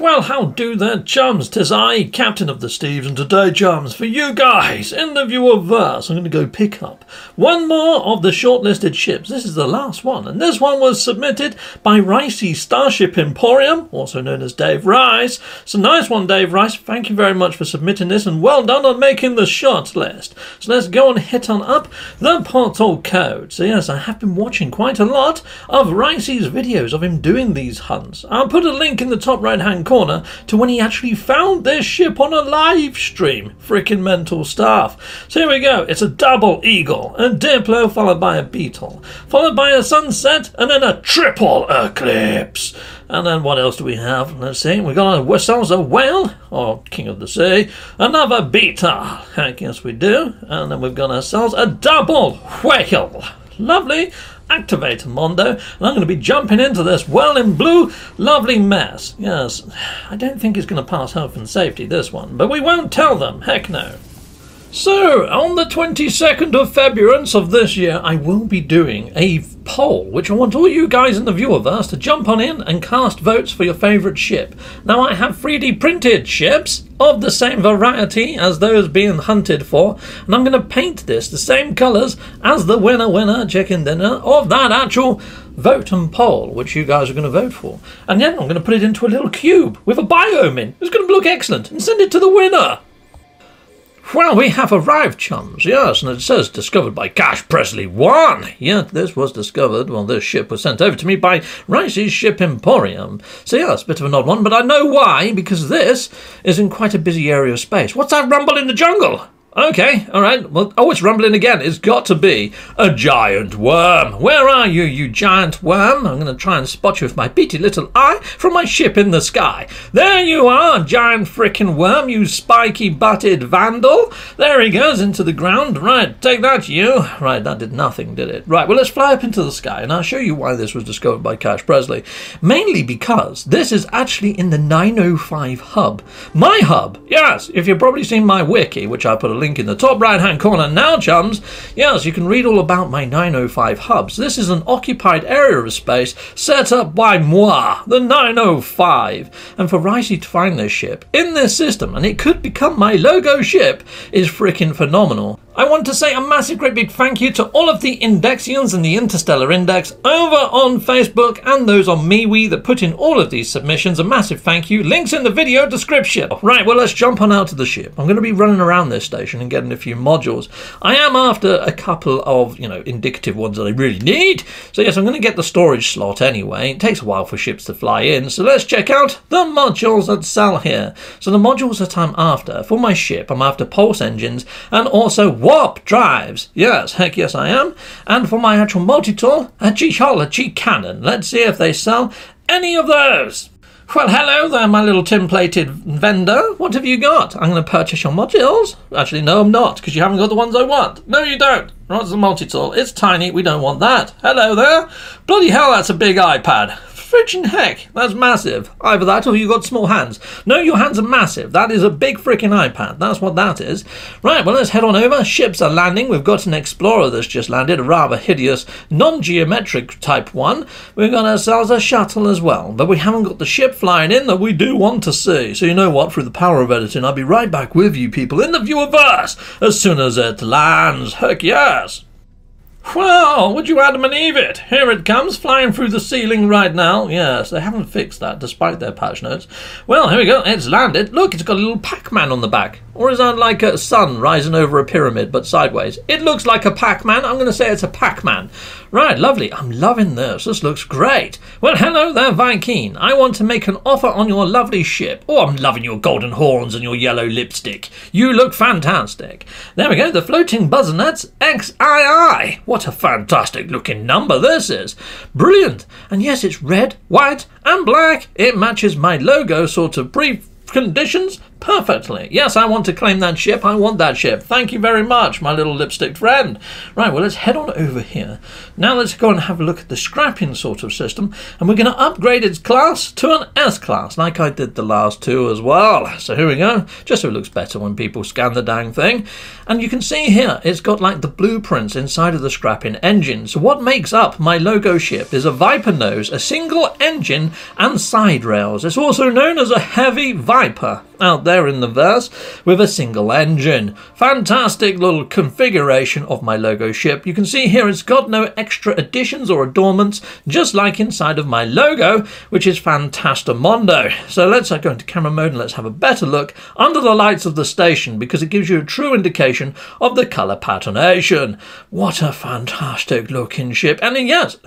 Well, how do there, chums? 'Tis I, Captain of the Steves, and today, chums, for you guys, in the viewerverse, I'm going to go pick up one more of the shortlisted ships. This is the last one, and this one was submitted by Ricey Starship Emporium, also known as Dave Rice. So nice one, Dave Rice. Thank you very much for submitting this, and well done on making the short list. So let's go and hit on up the portal code. So yes, I have been watching quite a lot of Ricey's videos of him doing these hunts. I'll put a link in the top right-hand corner to when he actually found this ship on a live stream. Freaking mental stuff. So here we go. It's a double eagle, a Diplo followed by a beetle, followed by a sunset, and then a triple eclipse. And then what else do we have? Let's see. We got ourselves a whale, or king of the sea, another beta. Heck yes we do. And then we've got ourselves a double whale. Lovely. Activate Mondo, and I'm going to be jumping into this well in blue lovely mess. Yes, I don't think it's going to pass health and safety, this one, but we won't tell them, heck no. So, on the 22nd of February of this year, I will be doing a poll, which I want all you guys in the viewerverse to jump on in and cast votes for your favourite ship. Now, I have 3D printed ships of the same variety as those being hunted for, and I'm going to paint this the same colours as the winner chicken dinner of that actual vote and poll, which you guys are going to vote for. And then I'm going to put it into a little cube with a biome in. It's going to look excellent, and send it to the winner. Well, we have arrived, chums, yes, and it says discovered by Cash Presley 1. Yeah, this was discovered, well, this ship was sent over to me by Ricey's Ship Emporium. So, yeah, it's a bit of an odd one, but I know why, because this is in quite a busy area of space. What's that rumble in the jungle? Okay, alright, well, oh, it's rumbling again. It's got to be a giant worm. Where are you, you giant worm? I'm going to try and spot you with my beady little eye from my ship in the sky. There you are, giant frickin' worm, you spiky-butted vandal. There he goes into the ground. Right, take that, you. Right, that did nothing, did it? Right, well, let's fly up into the sky, and I'll show you why this was discovered by Cash Presley. Mainly because this is actually in the 905 hub. My hub, yes, if you've probably seen my wiki, which I put a link in the top right hand corner now, chums. Yes, you can read all about my 905 hubs. This is an occupied area of space set up by moi, the 905. And for Ricey to find this ship in this system, and it could become my logo ship, is freaking phenomenal. I want to say a massive great big thank you to all of the Indexians and the Interstellar Index over on Facebook and those on MeWe that put in all of these submissions. A massive thank you. Links in the video description. Right, well, let's jump on out to the ship. I'm going to be running around this station and getting a few modules. I am after a couple of, indicative ones that I really need. So yes, I'm going to get the storage slot anyway. It takes a while for ships to fly in. So let's check out the modules that sell here. So the modules that I'm after for my ship, I'm after pulse engines and also warp drives. Yes, heck yes I am. And for my actual multi-tool, a geology cannon. Let's see if they sell any of those. Well, hello there, my little tin-plated vendor. What have you got? I'm going to purchase your modules. Actually, no, I'm not, because you haven't got the ones I want. No, you don't. What's the multi-tool? It's tiny. We don't want that. Hello there. Bloody hell, that's a big iPad. Frickin' heck, that's massive. Either that or you got small hands. No, your hands are massive. That is a big frickin' iPad. That's what that is. Right, well, let's head on over. Ships are landing. We've got an Explorer that's just landed, a rather hideous non-geometric type one. We've got ourselves a shuttle as well, but we haven't got the ship flying in that we do want to see. So you know what? Through the power of editing, I'll be right back with you people in the viewerverse as soon as it lands. Heck yes. Well, would you Adam and Eve it? Here it comes, flying through the ceiling right now. Yes, they haven't fixed that, despite their patch notes. Well, here we go, it's landed. Look, it's got a little Pac-Man on the back. Or is that like a sun rising over a pyramid, but sideways? It looks like a Pac-Man. I'm going to say it's a Pac-Man. Right, lovely. I'm loving this. This looks great. Well, hello there, Viking. I want to make an offer on your lovely ship. Oh, I'm loving your golden horns and your yellow lipstick. You look fantastic. There we go, the floating buzzernets XII. What a fantastic looking number this is. Brilliant. And yes, it's red, white, and black. It matches my logo sort of brief conditions perfectly. Yes, I want to claim that ship. I want that ship. Thank you very much, my little lipstick friend. Right, well, let's head on over here. Now let's go and have a look at the scrapping sort of system, and we're going to upgrade its class to an S-class, like I did the last two as well. So here we go, just so it looks better when people scan the dang thing. And you can see here, it's got like the blueprints inside of the scrapping engine. So what makes up my logo ship is a Viper nose, a single engine, and side rails. It's also known as a heavy Viper out there in the verse with a single engine. Fantastic little configuration of my logo ship. You can see here it's got no extra additions or adornments, just like inside of my logo, which is Fantastamondo. So let's go into camera mode and let's have a better look under the lights of the station, because it gives you a true indication of the colour patternation. What a fantastic looking ship. And yes,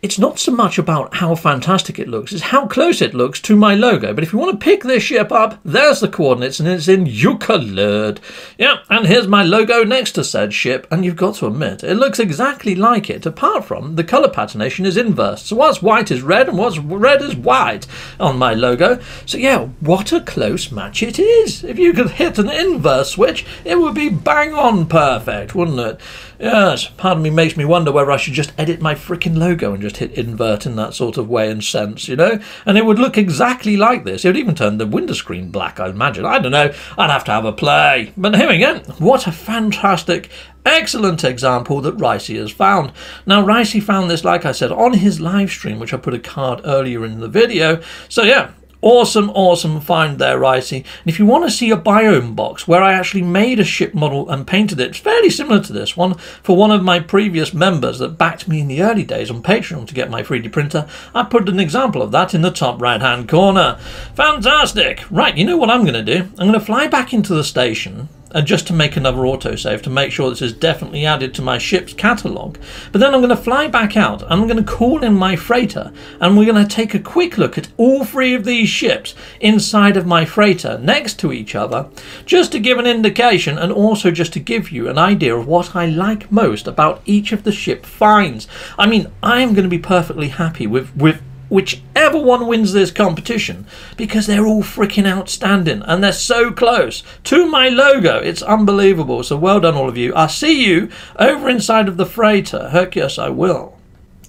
it's not so much about how fantastic it looks, it's how close it looks to my logo. But if you want to pick this ship up, there's the coordinates, and it's in Euclid. Yeah, and here's my logo next to said ship, and you've got to admit, it looks exactly like it, apart from the colour patternation is inverse. So what's white is red, and what's red is white on my logo. So yeah, what a close match it is. If you could hit an inverse switch, it would be bang on perfect, wouldn't it? Yes, part of me makes me wonder whether I should just edit my freaking logo and just hit invert in that sort of way and sense, you know? And it would look exactly like this. It would even turn the window screen black, I imagine. I don't know. I'd have to have a play. But here we go. What a fantastic, excellent example that Ricey has found. Now, Ricey found this, like I said, on his live stream, which I put a card earlier in the video. So yeah, awesome find there, Ricey. And if you want to see a biome box where I actually made a ship model and painted it, it's fairly similar to this one, for one of my previous members that backed me in the early days on Patreon to get my 3D printer, I put an example of that in the top right hand corner. Fantastic. Right, you know what I'm going to do? I'm going to fly back into the station, just to make another autosave to make sure this is definitely added to my ship's catalogue. But then I'm going to fly back out and I'm going to call in my freighter, and we're going to take a quick look at all three of these ships inside of my freighter next to each other, just to give an indication and also just to give you an idea of what I like most about each of the ship finds. I mean, I'm going to be perfectly happy with whichever one wins this competition, because they're all freaking outstanding and they're so close to my logo. It's unbelievable. So well done, all of you. I'll see you over inside of the freighter. Heck yes, I will.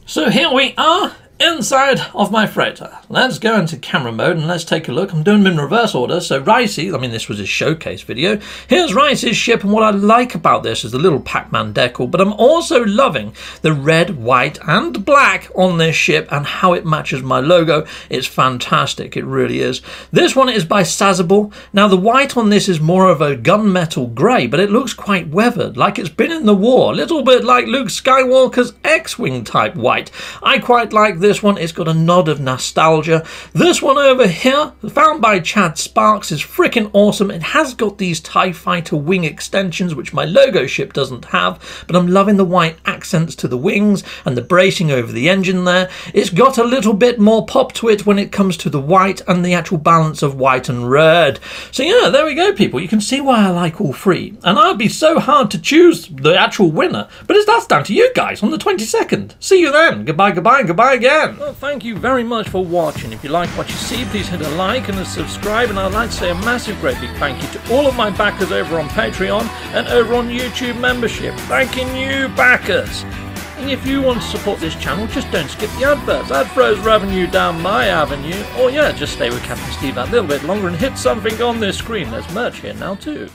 So here we are inside of my freighter. Let's go into camera mode and let's take a look. I'm doing them in reverse order. So Ricey, I mean, this was his showcase video. Here's Ricey's ship, and what I like about this is the little Pac-Man decal, but I'm also loving the red, white and black on this ship and how it matches my logo. It's fantastic, it really is. This one is by Sazable. Now the white on this is more of a gunmetal grey, but it looks quite weathered, like it's been in the war, a little bit like Luke Skywalker's X-Wing type white. I quite like this one. It's got a nod of nostalgia. This one over here, found by Chad Sparks, is freaking awesome. It has got these TIE Fighter wing extensions, which my logo ship doesn't have, but I'm loving the white accents to the wings and the bracing over the engine there. It's got a little bit more pop to it when it comes to the white and the actual balance of white and red. So yeah, there we go, people. You can see why I like all three. And I'd be so hard to choose the actual winner, but that's down to you guys on the 22nd. See you then. Goodbye, goodbye, and goodbye again. Well, thank you very much for watching. If you like what you see, please hit a like and a subscribe, and I'd like to say a massive great big thank you to all of my backers over on Patreon and over on YouTube membership. Thanking you, backers. And if you want to support this channel, just don't skip the adverts. That throws revenue down my avenue. Or yeah, just stay with Captain Steve that little bit longer and hit something on this screen. There's merch here now too.